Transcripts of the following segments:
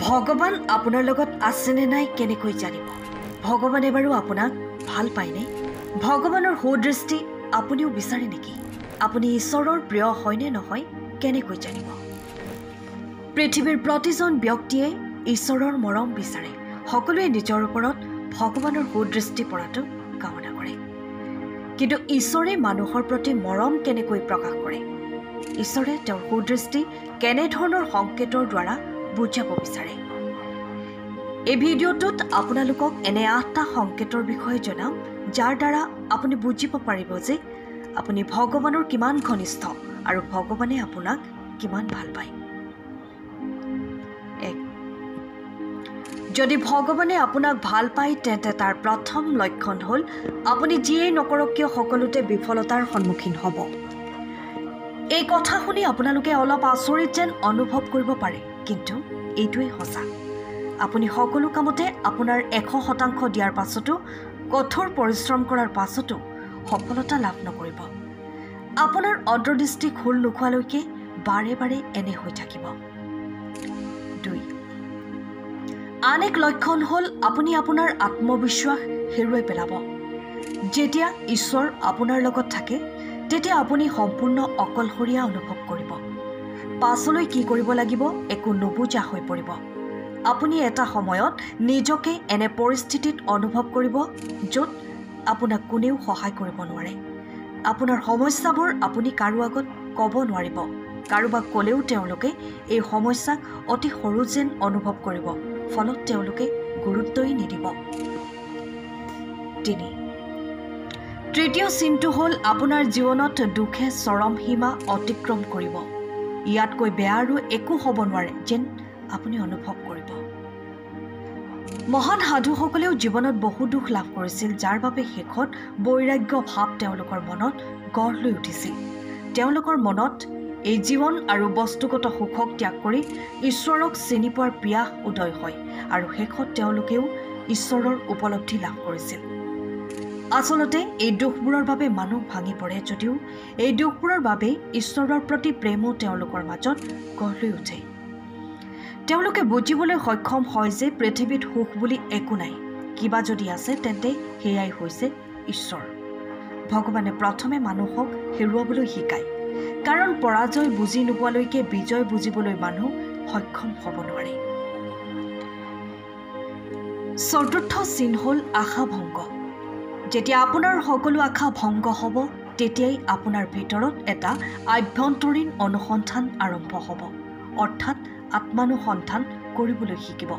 ভগৱান আপোনাৰ লগত আছেনে নাই কেনেকৈ জানিব? ভগৱানে বাৰু আপোনাক ভাল পায়নে? ভগৱানৰ সুদৃষ্টি আপুনিও বিচাৰে নেকি? আপুনি ঈশ্বৰৰ প্ৰিয় হয়নে নহয় কেনেকৈ জানিব? পৃথিৱীৰ প্ৰতিজন ব্যক্তিয়ে ঈশ্বৰৰ মৰম বিচাৰে। সকলোৱে নিজৰ ওপৰত ভগৱানৰ সুদৃষ্টি পৰাটো কামনা কৰে। কিন্তু ঈশ্বৰে মানুহৰ প্ৰতি মৰম কেনেকৈ প্ৰকাশ কৰে? ঈশ্বৰে তেওঁৰ সুদৃষ্টি কেনেধৰণৰ সংকেতৰ দ্বাৰা বুজাব বিচাৰে? এই ভিডিঅ'টোত আপোনালোকক এনে 8টা সংকেতৰ বিষয়ে জনাম, যাৰ দ্বাৰা আপুনি বুজিব পাৰিব যে আপুনি ভগৱানৰ কিমান ঘনিষ্ঠ আৰু ভগৱানে আপোনাক কিমান ভাল পায়। 1. যদি ভগৱানে আপোনাক ভাল পায় তেন্তে তাৰ প্ৰথম লক্ষণ হ'ল আপুনি যিয়েই নকৰক কিয় সকলোতে বিফলতাৰ সন্মুখীন হ'ব। এই কথা শুনি আপোনালোকে অলপ আচৰিত যেন অনুভৱ কৰিব পাৰে, কিন্তু এইটোৱেই সঁচা। আপুনি সকলো কামতে আপোনাৰ 100% দিয়াৰ পাছতো, কঠোৰ পৰিশ্ৰম কৰাৰ পাছতো সফলতা লাভ নকৰিব। আপোনাৰ অন্তৰ্দৃষ্টি খোল নোখোৱালৈকে বাৰে বাৰে এনে হৈ থাকিব। 2. আন এক লক্ষণ হ'ল আপুনি আপোনাৰ আত্মবিশ্বাস হেৰুৱাই পেলাব। যেতিয়া ঈশ্বৰ আপোনাৰ লগত থাকে তেতিয়া আপুনি সম্পূৰ্ণ অকলশৰীয়া অনুভৱ কৰিব। পাছলৈ কি কৰিব লাগিব একো নুবুজা হৈ পৰিব। আপুনি এটা সময়ত নিজকে এনে পৰিস্থিতিত অনুভৱ কৰিব য'ত আপোনাক কোনেও সহায় কৰিব নোৱাৰে। আপোনাৰ সমস্যাবোৰ আপুনি কাৰো আগত ক'ব নোৱাৰিব। কাৰোবাক ক'লেও তেওঁলোকে এই সমস্যাক অতি সৰু যেন অনুভৱ কৰিব, ফলত তেওঁলোকে গুৰুত্বই নিদিব। 3. তৃতীয় চিনটো হ'ল আপোনাৰ জীৱনত দুখে চৰম সীমা অতিক্ৰম কৰিব। ইয়াতকৈ বেয়া আৰু একো হ'ব নোৱাৰে যেন আপুনি অনুভৱ কৰিব। মহান সাধুসকলেও জীৱনত বহু দুখ লাভ কৰিছিল, যাৰ বাবে শেষত বৈৰাগ্য ভাৱ তেওঁলোকৰ মনত গঢ় লৈ উঠিছিল। তেওঁলোকৰ মনত এই জীৱন আৰু বস্তুগত সুখক ত্যাগ কৰি ঈশ্বৰক চিনি পোৱাৰ পিয়াস উদয় হয় আৰু শেষত তেওঁলোকেও ঈশ্বৰৰ উপলব্ধি লাভ কৰিছিল। আচলতে এই দুখবোৰৰ বাবে মানুহ ভাঙি পৰে যদিও এই দুখবোৰৰ বাবে ঈশ্বৰৰ প্ৰতি প্ৰেমো তেওঁলোকৰ মাজত গঢ় লৈ উঠে। তেওঁলোকে বুজিবলৈ সক্ষম হয় যে পৃথিৱীত সুখ বুলি একো নাই। কিবা যদি আছে তেন্তে সেয়াই হৈছে ঈশ্বৰ। ভগৱানে প্ৰথমে মানুহক হেৰুৱাবলৈ শিকায়, কাৰণ পৰাজয় বুজি নোপোৱালৈকে বিজয় বুজিবলৈ মানুহ সক্ষম হ'ব নোৱাৰে। চতুৰ্থ চিন হ'ল আশাভংগ। যেতিয়া আপোনাৰ সকলো আশা ভংগ হ'ব তেতিয়াই আপোনাৰ ভিতৰত এটা আভ্যন্তৰীণ অনুসন্ধান আৰম্ভ হ'ব, অৰ্থাৎ আত্মানুসন্ধান কৰিবলৈ শিকিব।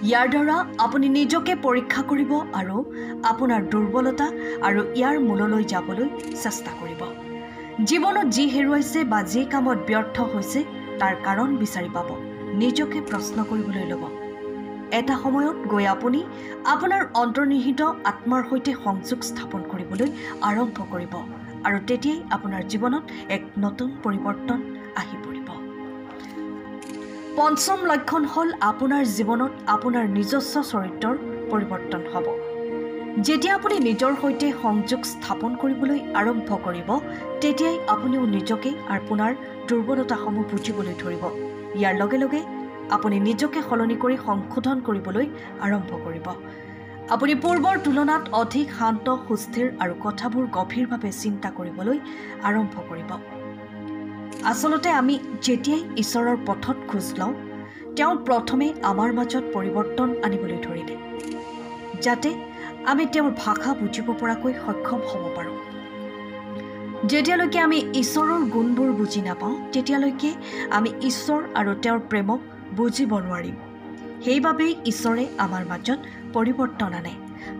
ইয়াৰ দ্বাৰা আপুনি নিজকে পৰীক্ষা কৰিব আৰু আপোনাৰ দুৰ্বলতা আৰু ইয়াৰ মূললৈ যাবলৈ চেষ্টা কৰিব। জীৱনত যি হেৰুৱাইছে বা যি কামত ব্যৰ্থ হৈছে তাৰ কাৰণ বিচাৰি পাব। নিজকে প্ৰশ্ন কৰিবলৈ ল'ব। এটা সময়ত গৈ আপুনি আপোনাৰ অন্তৰ্নিহিত আত্মাৰ সৈতে সংযোগ স্থাপন কৰিবলৈ আৰম্ভ কৰিব আৰু তেতিয়াই আপোনাৰ জীৱনত এক নতুন পৰিৱৰ্তন আহি পৰিব। পঞ্চম লক্ষণ হ'ল আপোনাৰ জীৱনত আপোনাৰ নিজস্ব চৰিত্ৰৰ পৰিৱৰ্তন হ'ব। যেতিয়া আপুনি নিজৰ সৈতে সংযোগ স্থাপন কৰিবলৈ আৰম্ভ কৰিব তেতিয়াই আপুনিও নিজকে আপোনাৰ দুৰ্বলতাসমূহ বুজিবলৈ ধৰিব। ইয়াৰ লগে লগে আপুনি নিজকে সলনি কৰি সংশোধন কৰিবলৈ আৰম্ভ কৰিব। আপুনি পূৰ্বৰ তুলনাত অধিক শান্ত, সুস্থিৰ আৰু কথাবোৰ গভীৰভাৱে চিন্তা কৰিবলৈ আৰম্ভ কৰিব। আচলতে আমি যেতিয়াই ঈশ্বৰৰ পথত খোজ লওঁ তেওঁ প্ৰথমে আমাৰ মাজত পৰিৱৰ্তন আনিবলৈ ধৰিলে, যাতে আমি তেওঁৰ ভাষা বুজিব পৰাকৈ সক্ষম হ'ব পাৰোঁ। যেতিয়ালৈকে আমি ঈশ্বৰৰ গুণবোৰ বুজি নাপাওঁ তেতিয়ালৈকে আমি ঈশ্বৰ আৰু তেওঁৰ প্ৰেমক বুজিব নোৱাৰিম। সেইবাবেই ঈশ্বৰে আমাৰ মাজত পৰিৱৰ্তন আনে।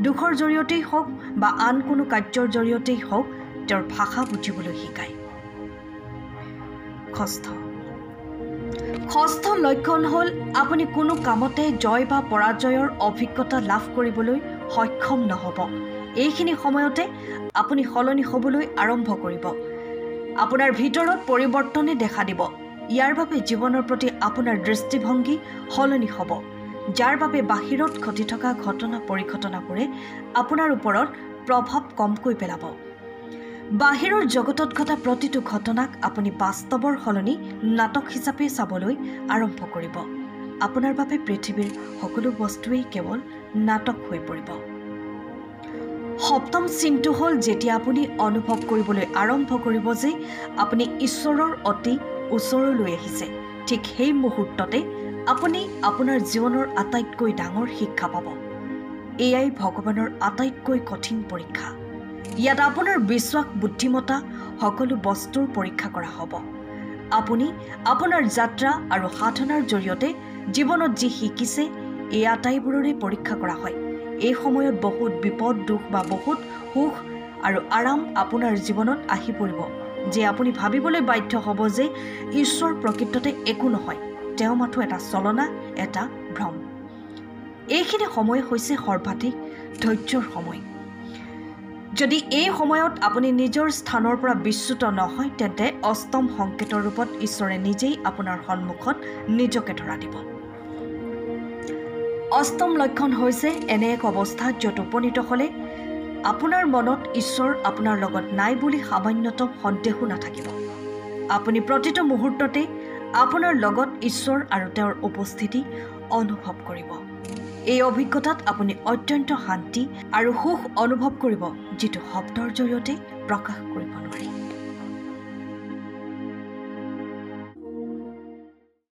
দুখৰ জৰিয়তেই হওক বা আন কোনো কাৰ্যৰ জৰিয়তেই হওক তেওঁৰ ভাষা বুজিবলৈ শিকায়। ষষ্ঠ লক্ষণ হ'ল আপুনি কোনো কামতে জয় বা পৰাজয়ৰ অভিজ্ঞতা লাভ কৰিবলৈ সক্ষম নহ'ব। এইখিনি সময়তে আপুনি সলনি হ'বলৈ আৰম্ভ কৰিব। আপোনাৰ ভিতৰত পৰিৱৰ্তনে দেখা দিব। ইয়াৰ বাবে জীৱনৰ প্ৰতি আপোনাৰ দৃষ্টিভংগী সলনি হ'ব, যাৰ বাবে বাহিৰত ঘটি থকা ঘটনা পৰিঘটনাবোৰে আপোনাৰ ওপৰত প্ৰভাৱ কমকৈ পেলাব। বাহিৰৰ জগতত ঘটা প্ৰতিটো ঘটনাক আপুনি বাস্তৱৰ সলনি নাটক হিচাপে চাবলৈ আৰম্ভ কৰিব আপোনাৰ বাবে পৃথিৱীৰ সকলো বস্তুৱেই কেৱল নাটক হৈ পৰিব। সপ্তম চিনটো হ'ল যেতিয়া আপুনি অনুভৱ কৰিবলৈ আৰম্ভ কৰিব যে আপুনি ঈশ্বৰৰ অতি ওচৰলৈ আহিছে। ঠিক সেই মুহূৰ্ততে আপুনি আপোনাৰ জীৱনৰ আটাইতকৈ ডাঙৰ শিক্ষা পাব। এয়াই ভগৱানৰ আটাইতকৈ কঠিন পৰীক্ষা। ইয়াত আপোনাৰ বিশ্বাস, বুদ্ধিমত্তা সকলো বস্তুৰ পৰীক্ষা কৰা হ'ব। আপুনি আপোনাৰ যাত্ৰা আৰু সাধনাৰ জৰিয়তে জীৱনত যি শিকিছে এই আটাইবোৰৰে পৰীক্ষা কৰা হয়। এই সময়ত বহুত বিপদ, দুখ বা বহুত সুখ আৰু আৰাম আপোনাৰ জীৱনত আহি পৰিব যে আপুনি ভাবিবলৈ বাধ্য হ'ব যে ঈশ্বৰ প্ৰকৃততে একো নহয়, তেওঁ মাথো এটা চলনা, এটা ভ্ৰম। এইখিনি সময় হৈছে সৰ্বাধিক ধৈৰ্যৰ সময়। যদি এই সময়ত আপুনি নিজৰ স্থানৰ পৰা বিচ্যুত নহয় তেন্তে অষ্টম সংকেতৰ ৰূপত ঈশ্বৰে নিজেই আপোনাৰ সন্মুখত নিজকে ধৰা দিব। অষ্টম লক্ষণ হৈছে এনে এক অৱস্থা য'ত উপনীত হ'লে আপোনাৰ মনত ঈশ্বৰ আপোনাৰ লগত নাই বুলি সামান্যতম সন্দেহো নাথাকিব। আপুনি প্ৰতিটো মুহূৰ্ততে আপোনাৰ লগত ঈশ্বৰ আৰু তেওঁৰ উপস্থিতি অনুভৱ কৰিব। এই অভিজ্ঞতাত আপুনি অত্যন্ত শান্তি আৰু সুখ অনুভৱ কৰিব, যিটো শব্দৰ জৰিয়তে প্ৰকাশ কৰিব নোৱাৰি।